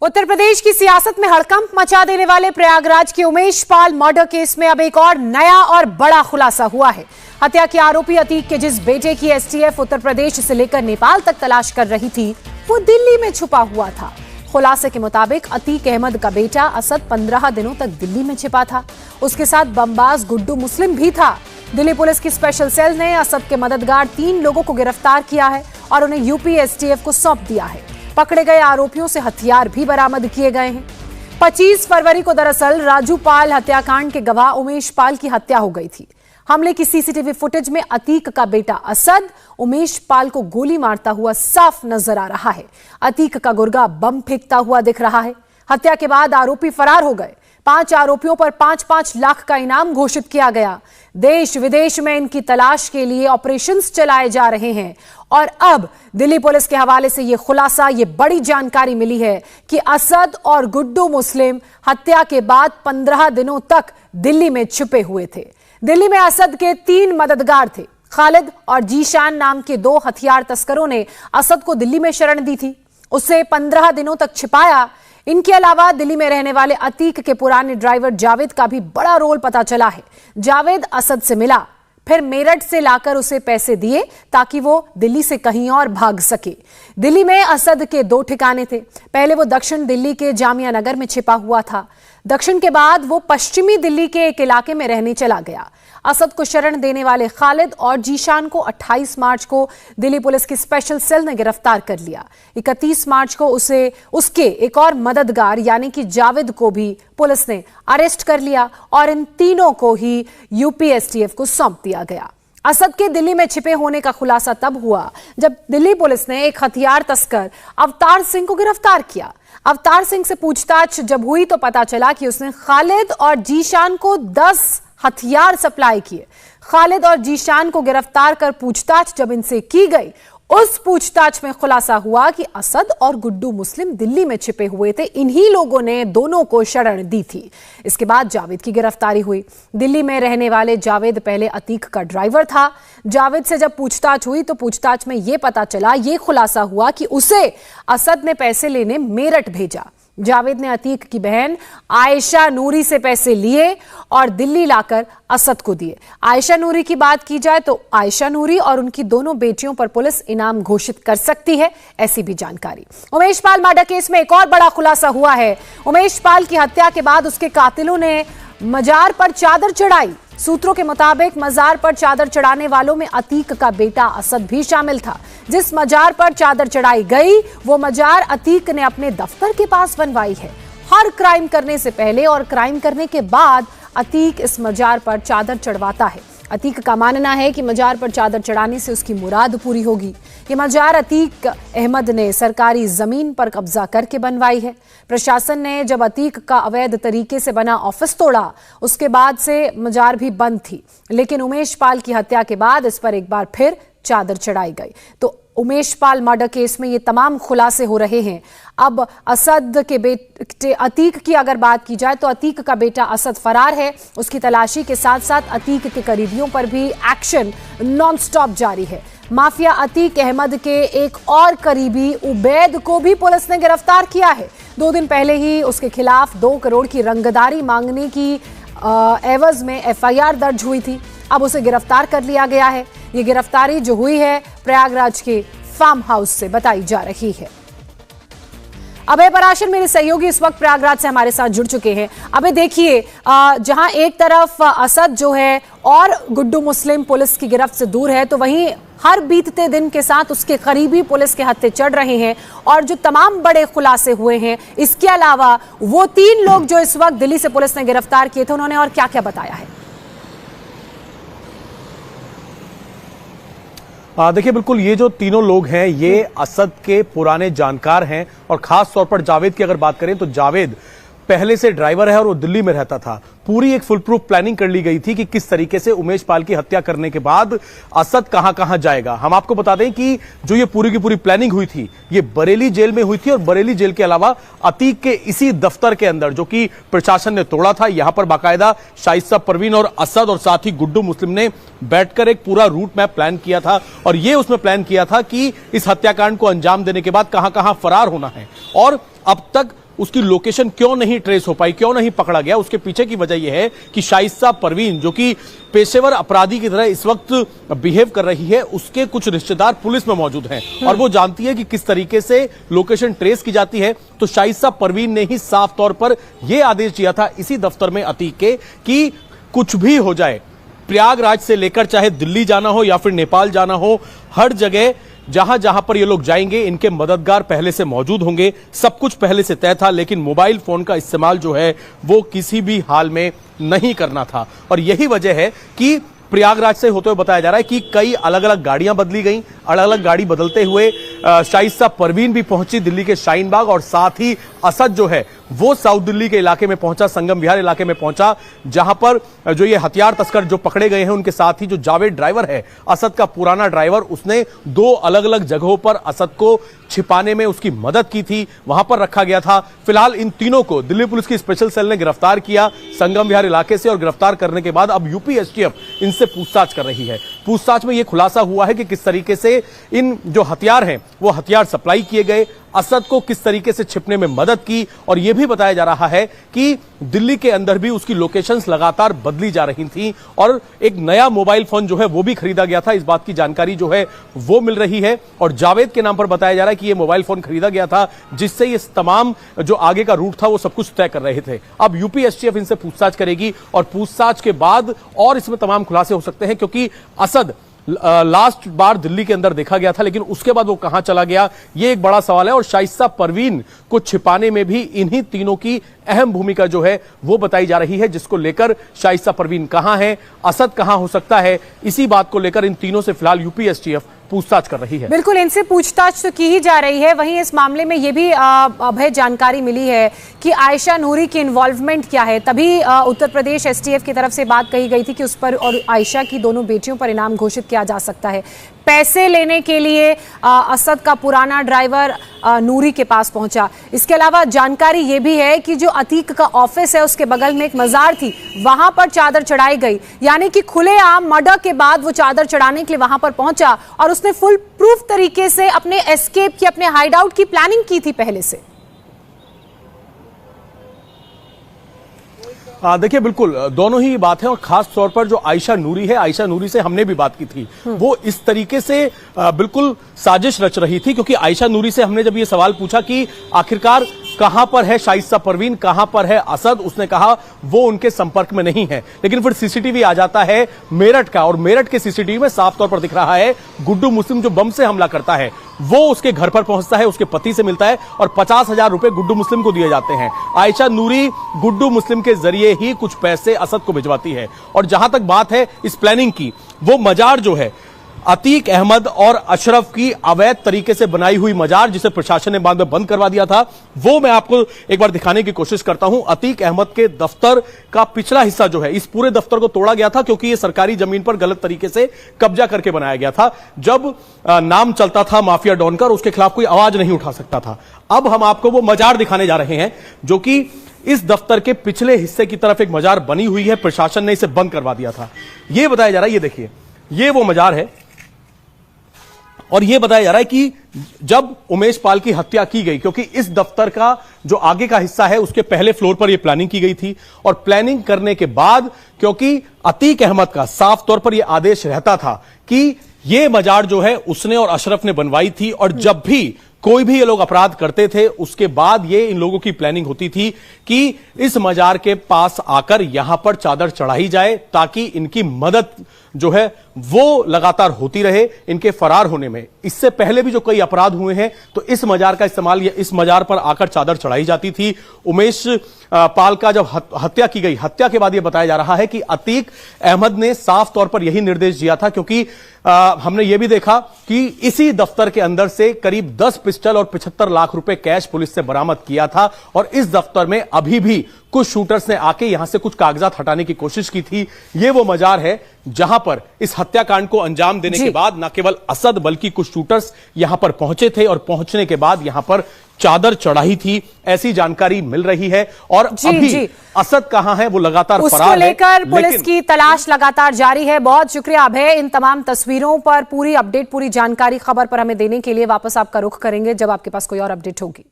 उत्तर प्रदेश की सियासत में हड़कंप मचा देने वाले प्रयागराज के उमेश पाल मर्डर केस में अब एक और नया और बड़ा खुलासा हुआ है। हत्या के आरोपी अतीक के जिस बेटे की एसटीएफ उत्तर प्रदेश से लेकर नेपाल तक तलाश कर रही थी, वो दिल्ली में छुपा हुआ था। खुलासे के मुताबिक अतीक अहमद का बेटा असद 15 दिनों तक दिल्ली में छिपा था। उसके साथ बमबाज गुड्डू मुस्लिम भी था। दिल्ली पुलिस की स्पेशल सेल ने असद के मददगार 3 लोगों को गिरफ्तार किया है और उन्हें यूपी एसटीएफ को सौंप दिया है। पकड़े गए आरोपियों से हथियार भी बरामद किए गए हैं। 25 फरवरी को दरअसल राजू पाल हत्याकांड के गवाह उमेश पाल की हत्या हो गई थी। हमले की सीसीटीवी फुटेज में अतीक का बेटा असद उमेश पाल को गोली मारता हुआ साफ नजर आ रहा है। अतीक का गुर्गा बम फेंकता हुआ दिख रहा है। हत्या के बाद आरोपी फरार हो गए। 5 आरोपियों पर 5-5 लाख का इनाम घोषित किया गया। देश विदेश में इनकी तलाश के लिए ऑपरेशंस चलाए जा रहे हैं और अब दिल्ली पुलिस के हवाले से यह खुलासा, यह बड़ी जानकारी मिली है कि असद और गुड्डू मुस्लिम हत्या के बाद 15 दिनों तक दिल्ली में छुपे हुए थे। दिल्ली में असद के 3 मददगार थे। खालिद और जीशान नाम के 2 हथियार तस्करों ने असद को दिल्ली में शरण दी थी, उसे 15 दिनों तक छिपाया। इनके अलावा दिल्ली में रहने वाले अतीक के पुराने ड्राइवर जावेद का भी बड़ा रोल पता चला है। जावेद असद से मिला, फिर मेरठ से लाकर उसे पैसे दिए ताकि वो दिल्ली से कहीं और भाग सके। दिल्ली में असद के 2 ठिकाने थे। पहले वो दक्षिण दिल्ली के जामिया नगर में छिपा हुआ था। दक्षिण के बाद वो पश्चिमी दिल्ली के एक इलाके में रहने चला गया। असद को शरण देने वाले खालिद और जीशान को 28 मार्च को दिल्ली पुलिस की स्पेशल सेल ने गिरफ्तार कर लिया। 31 मार्च को उसके एक और मददगार यानी कि जावेद को भी पुलिस ने अरेस्ट कर लिया और इन तीनों को ही यूपी एसटीएफ को सौंप दिया गया। असद के दिल्ली में छिपे होने का खुलासा तब हुआ जब दिल्ली पुलिस ने एक हथियार तस्कर अवतार सिंह को गिरफ्तार किया। अवतार सिंह से पूछताछ जब हुई तो पता चला कि उसने खालिद और जीशान को 10 हथियार सप्लाई किए। खालिद और जीशान को गिरफ्तार कर पूछताछ जब इनसे की गई, उस पूछताछ में खुलासा हुआ कि असद और गुड्डू मुस्लिम दिल्ली में छिपे हुए थे। इन्हीं लोगों ने दोनों को शरण दी थी। इसके बाद जावेद की गिरफ्तारी हुई। दिल्ली में रहने वाले जावेद पहले अतीक का ड्राइवर था। जावेद से जब पूछताछ हुई तो पूछताछ में यह पता चला, यह खुलासा हुआ कि उसे असद ने पैसे लेने मेरठ भेजा। जावेद ने अतीक की बहन आयशा नूरी से पैसे लिए और दिल्ली लाकर असद को दिए। आयशा नूरी की बात की जाए तो आयशा नूरी और उनकी दोनों बेटियों पर पुलिस इनाम घोषित कर सकती है, ऐसी भी जानकारी। उमेश पाल मर्डर केस में एक और बड़ा खुलासा हुआ है। उमेश पाल की हत्या के बाद उसके कातिलों ने मजार पर चादर चढ़ाई। सूत्रों के मुताबिक मजार पर चादर चढ़ाने वालों में अतीक का बेटा असद भी शामिल था। जिस मजार पर चादर चढ़ाई गई वो मजार अतीक ने अपने दफ्तर के पास बनवाई है। हर क्राइम करने से पहले और क्राइम करने के बाद अतीक इस मजार पर चादर चढ़वाता है। अतीक का मानना है कि मजार पर चादर चढ़ाने से उसकी मुराद पूरी होगी। ये मजार अतीक अहमद ने सरकारी जमीन पर कब्जा करके बनवाई है। प्रशासन ने जब अतीक का अवैध तरीके से बना ऑफिस तोड़ा, उसके बाद से मजार भी बंद थी, लेकिन उमेश पाल की हत्या के बाद इस पर एक बार फिर चादर चढ़ाई गई। तो उमेश पाल मर्डर केस में ये तमाम खुलासे हो रहे हैं। अब असद के बेटे अतीक की अगर बात की जाए तो अतीक का बेटा असद फरार है। उसकी तलाशी के साथ साथ अतीक के करीबियों पर भी एक्शन नॉनस्टॉप जारी है। माफिया अतीक अहमद के एक और करीबी उबैद को भी पुलिस ने गिरफ्तार किया है। 2 दिन पहले ही उसके खिलाफ 2 करोड़ की रंगदारी मांगने की एवज में एफआईआर दर्ज हुई थी। अब उसे गिरफ्तार कर लिया गया है। ये गिरफ्तारी जो हुई है प्रयागराज के फार्म हाउस से बताई जा रही है। अभय पराशर मेरे सहयोगी इस वक्त प्रयागराज से हमारे साथ जुड़ चुके हैं। अभय देखिए, जहां एक तरफ असद जो है और गुड्डू मुस्लिम पुलिस की गिरफ्त से दूर है, तो वहीं हर बीतते दिन के साथ उसके करीबी पुलिस के हत्थे चढ़ रहे हैं और जो तमाम बड़े खुलासे हुए हैं। इसके अलावा वो 3 लोग जो इस वक्त दिल्ली से पुलिस ने गिरफ्तार किए थे, उन्होंने और क्या क्या बताया है? देखिए, बिल्कुल ये जो तीनों लोग हैं ये असद के पुराने जानकार हैं और खास तौर पर जावेद की अगर बात करें तो जावेद पहले से ड्राइवर है और वो दिल्ली में रहता था। पूरी एक फुल प्रूफ प्लानिंग कर ली गई थी कि किस तरीके से उमेश पाल की हत्या करने के बाद असद कहां कहां जाएगा। हम आपको बता दें कि जो ये पूरी की पूरी प्लानिंग हुई थी ये बरेली जेल में हुई थी और बरेली जेल के अलावा अतीक के इसी दफ्तर के अंदर, जो कि प्रशासन ने तोड़ा था, यहां पर बाकायदा शाइस्ता परवीन और असद और साथ ही गुड्डू मुस्लिम ने बैठकर एक पूरा रूट मैप प्लान किया था और ये उसमें प्लान किया था कि इस हत्याकांड को अंजाम देने के बाद कहां कहां फरार होना है। और अब तक उसकी लोकेशन क्यों नहीं ट्रेस हो पाई, क्यों नहीं पकड़ा गया? उसके पीछे की वजह यह है कि शाइस्ता परवीन, जो कि पेशेवर अपराधी की तरह इस वक्त बिहेव कर रही है, उसके कुछ रिश्तेदार पुलिस में मौजूद हैं और वो जानती है कि किस तरीके से लोकेशन ट्रेस की जाती है। तो शाइस्ता परवीन ने ही साफ तौर पर यह आदेश दिया था इसी दफ्तर में अतीक के कि कुछ भी हो जाए, प्रयागराज से लेकर चाहे दिल्ली जाना हो या फिर नेपाल जाना हो, हर जगह जहां जहां पर ये लोग जाएंगे इनके मददगार पहले से मौजूद होंगे। सब कुछ पहले से तय था, लेकिन मोबाइल फोन का इस्तेमाल जो है वो किसी भी हाल में नहीं करना था। और यही वजह है कि प्रयागराज से होते हुए बताया जा रहा है कि कई अलग अलग गाड़ियां बदली गई। अलग अलग गाड़ी बदलते हुए शाइस्ता परवीन भी पहुंची दिल्ली के शाहीन बाग, और साथ ही असद जो है वो साउथ दिल्ली के इलाके में पहुंचा, संगम विहार इलाके में पहुंचा, जहां पर जो ये हथियार तस्कर जो पकड़े गए हैं उनके साथ ही जो जावेद ड्राइवर है, असद का पुराना ड्राइवर, उसने 2 अलग अलग जगहों पर असद को छिपाने में उसकी मदद की थी, वहां पर रखा गया था। फिलहाल इन तीनों को दिल्ली पुलिस की स्पेशल सेल ने गिरफ्तार किया संगम विहार इलाके से, और गिरफ्तार करने के बाद अब यूपी एसटीएफ इनसे पूछताछ कर रही है। पूछताछ में यह खुलासा हुआ है कि किस तरीके से इन जो हथियार हैं वो हथियार सप्लाई किए गए, असद को किस तरीके से छिपने में मदद की, और यह भी बताया जा रहा है कि दिल्ली के अंदर भी उसकी लोकेशंस लगातार बदली जा रही थी, और एक नया मोबाइल फोन जो है वो भी खरीदा गया था। इस बात की जानकारी जो है वो मिल रही है, और जावेद के नाम पर बताया जा रहा है कि यह मोबाइल फोन खरीदा गया था, जिससे ये तमाम जो आगे का रूट था वो सब कुछ तय कर रहे थे। अब यूपी एसटीएफ इनसे पूछताछ करेगी, और पूछताछ के बाद और इसमें तमाम खुलासे हो सकते हैं, क्योंकि असद लास्ट बार दिल्ली के अंदर देखा गया था, लेकिन उसके बाद वो कहां चला गया, ये एक बड़ा सवाल है। और शाइस्ता परवीन को छिपाने में भी इन्हीं तीनों की अहम भूमिका जो है वो बताई जा रही है, जिसको लेकर शाइस्ता परवीन कहां है, असद कहां हो सकता है, इसी बात को लेकर इन तीनों से फिलहाल यूपी एसटीएफ पूछताछ कर रही है। बिल्कुल, इनसे पूछताछ तो की ही जा रही है। वहीं इस मामले में यह भी अभय जानकारी मिली है कि आयशा नूरी की इन्वॉल्वमेंट क्या है। तभी उत्तर प्रदेश एसटीएफ की तरफ से बात कही गई थी कि उस पर और आयशा की दोनों बेटियों पर इनाम घोषित किया जा सकता है। पैसे लेने के लिए असद का पुराना ड्राइवर नूरी के पास पहुंचा। इसके अलावा जानकारी यह भी है कि जो अतीक का ऑफिस है उसके बगल में एक मजार थी, वहां पर चादर चढ़ाई गई, यानी कि खुलेआम मर्डर के बाद वो चादर चढ़ाने के लिए वहां पर पहुंचा, और उसने फुल प्रूफ तरीके से अपने एस्केप की, अपने हाइड आउट की प्लानिंग की थी पहले से। देखिए, बिल्कुल दोनों ही बात है, और खास तौर पर जो आयशा नूरी है, आयशा नूरी से हमने भी बात की थी, वो इस तरीके से बिल्कुल साजिश रच रही थी, क्योंकि आयशा नूरी से हमने जब ये सवाल पूछा कि आखिरकार कहां पर है शाइस्ता परवीन, कहां पर है असद, उसने कहा वो उनके संपर्क में नहीं है। लेकिन फिर सीसीटीवी आ जाता है मेरठ का, और मेरठ के सीसीटीवी में साफ तौर पर दिख रहा है गुड्डू मुस्लिम जो बम से हमला करता है वो उसके घर पर पहुंचता है, उसके पति से मिलता है, और 50,000 रुपए गुड्डू मुस्लिम को दिए जाते हैं। आयशा नूरी गुड्डू मुस्लिम के जरिए ही कुछ पैसे असद को भिजवाती है। और जहां तक बात है इस प्लानिंग की, वो मजार जो है अतीक अहमद और अशरफ की अवैध तरीके से बनाई हुई मजार, जिसे प्रशासन ने बाद में बंद करवा दिया था, वो मैं आपको एक बार दिखाने की कोशिश करता हूं। अतीक अहमद के दफ्तर का पिछला हिस्सा जो है, इस पूरे दफ्तर को तोड़ा गया था, क्योंकि ये सरकारी जमीन पर गलत तरीके से कब्जा करके बनाया गया था। जब नाम चलता था माफिया डॉन का, उसके खिलाफ कोई आवाज नहीं उठा सकता था। अब हम आपको वो मजार दिखाने जा रहे हैं, जो कि इस दफ्तर के पिछले हिस्से की तरफ एक मजार बनी हुई है, प्रशासन ने इसे बंद करवा दिया था। यह बताया जा रहा है, ये देखिए, ये वो मजार है, और यह बताया जा रहा है कि जब उमेश पाल की हत्या की गई, क्योंकि इस दफ्तर का जो आगे का हिस्सा है उसके पहले फ्लोर पर यह प्लानिंग की गई थी, और प्लानिंग करने के बाद क्योंकि अतीक अहमद का साफ तौर पर यह आदेश रहता था कि यह मजार जो है उसने और अशरफ ने बनवाई थी, और जब भी कोई भी ये लोग अपराध करते थे उसके बाद ये इन लोगों की प्लानिंग होती थी कि इस मजार के पास आकर यहां पर चादर चढ़ाई जाए, ताकि इनकी मदद जो है वो लगातार होती रहे इनके फरार होने में। इससे पहले भी जो कई अपराध हुए हैं, तो इस मजार का इस्तेमाल, इस मजार पर आकर चादर चढ़ाई जाती थी। उमेश पाल का जब हत्या की गई, हत्या के बाद यह बताया जा रहा है कि अतीक अहमद ने साफ तौर पर यही निर्देश दिया था, क्योंकि हमने यह भी देखा कि इसी दफ्तर के अंदर से करीब 10 पिस्टल और 75 लाख रुपए कैश पुलिस से बरामद किया था, और इस दफ्तर में अभी भी कुछ शूटर्स ने आके यहां से कुछ कागजात हटाने की कोशिश की थी। ये वो मजार है जहां पर इस हत्याकांड को अंजाम देने के बाद न केवल असद बल्कि कुछ शूटर्स यहां पर पहुंचे थे, और पहुंचने के बाद यहां पर चादर चढ़ाई थी, ऐसी जानकारी मिल रही है। और अभी असद कहां है वो लगातार फरार है, उसको लेकर पुलिस की तलाश लगातार जारी है। बहुत शुक्रिया अभय, इन तमाम तस्वीरों पर पूरी अपडेट, पूरी जानकारी खबर पर हमें देने के लिए। वापस आपका रुख करेंगे जब आपके पास कोई और अपडेट होगी।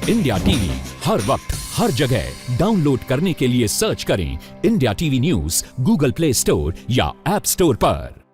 इंडिया टीवी हर वक्त हर जगह डाउनलोड करने के लिए सर्च करें India TV news Google play store या ऐप स्टोर पर।